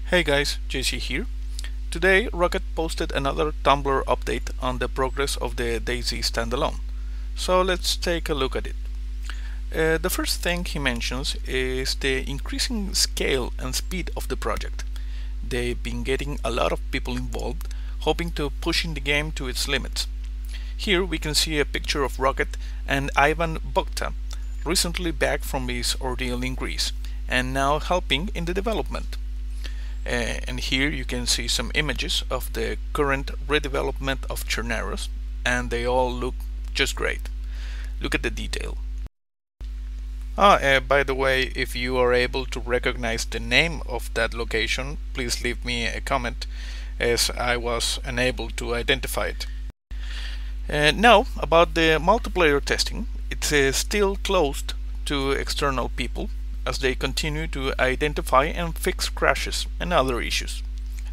Hey guys, JC here. Today Rocket posted another Tumblr update on the progress of the DayZ Standalone. So let's take a look at it. The first thing he mentions is the increasing scale and speed of the project. They've been getting a lot of people involved, hoping to pushing the game to its limits. Here we can see a picture of Rocket and Ivan Bogta, recently back from his ordeal in Greece, and now helping in the development. And here you can see some images of the current redevelopment of Cherneros, and they all look just great. Look at the detail. By the way, if you are able to recognize the name of that location, please leave me a comment, as I was unable to identify it. Now, about the multiplayer testing, it is still closed to external people, as they continue to identify and fix crashes and other issues.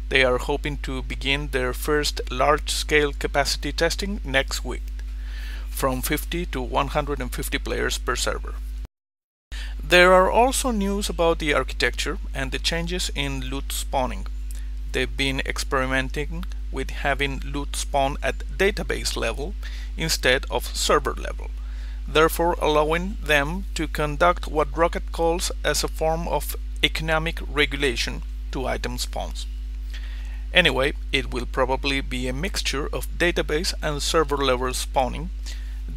They are hoping to begin their first large-scale capacity testing next week, from 50 to 150 players per server. There are also news about the architecture and the changes in loot spawning. They've been experimenting with having loot spawn at database level instead of server level, therefore allowing them to conduct what Rocket calls as a form of economic regulation to item spawns. Anyway, it will probably be a mixture of database and server level spawning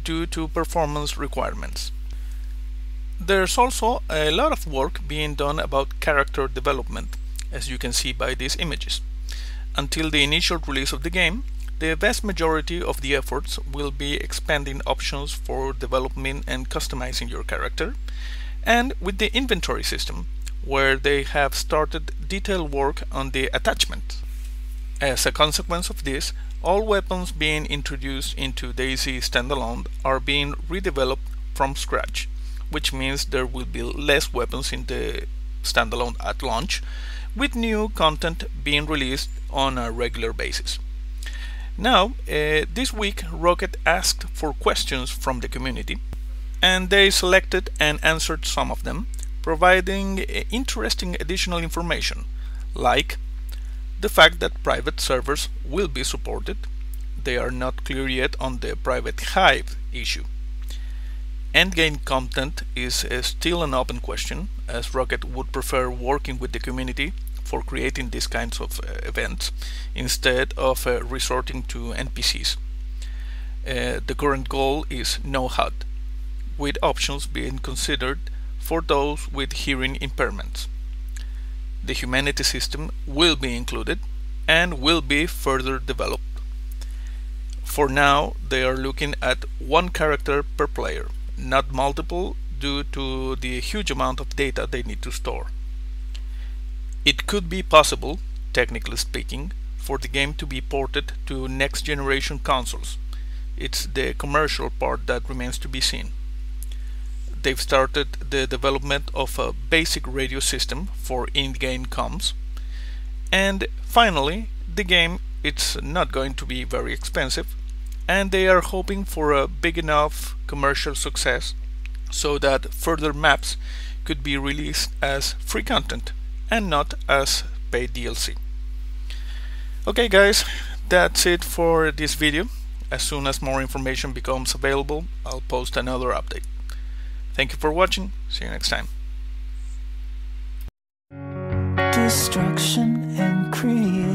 due to performance requirements. There's also a lot of work being done about character development, as you can see by these images. Until the initial release of the game, the vast majority of the efforts will be expanding options for developing and customizing your character, and with the inventory system, where they have started detailed work on the attachment. As a consequence of this, all weapons being introduced into DayZ Standalone are being redeveloped from scratch, which means there will be less weapons in the standalone at launch, with new content being released on a regular basis. Now, this week Rocket asked for questions from the community, and they selected and answered some of them, providing interesting additional information, like the fact that private servers will be supported. They are not clear yet on the private hive issue. Endgame content is still an open question, as Rocket would prefer working with the community for creating these kinds of events instead of resorting to NPCs. The current goal is no HUD, with options being considered for those with hearing impairments. The humanity system will be included and will be further developed. For now, they are looking at one character per player, not multiple, due to the huge amount of data they need to store. It could be possible, technically speaking, for the game to be ported to next generation consoles. It's the commercial part that remains to be seen. They've started the development of a basic radio system for in-game comms, and finally, the game it's not going to be very expensive, and they are hoping for a big enough commercial success so that further maps could be released as free content and not as paid DLC. Okay guys, that's it for this video. As soon as more information becomes available, I'll post another update. Thank you for watching. See you next time. Destruction and creation.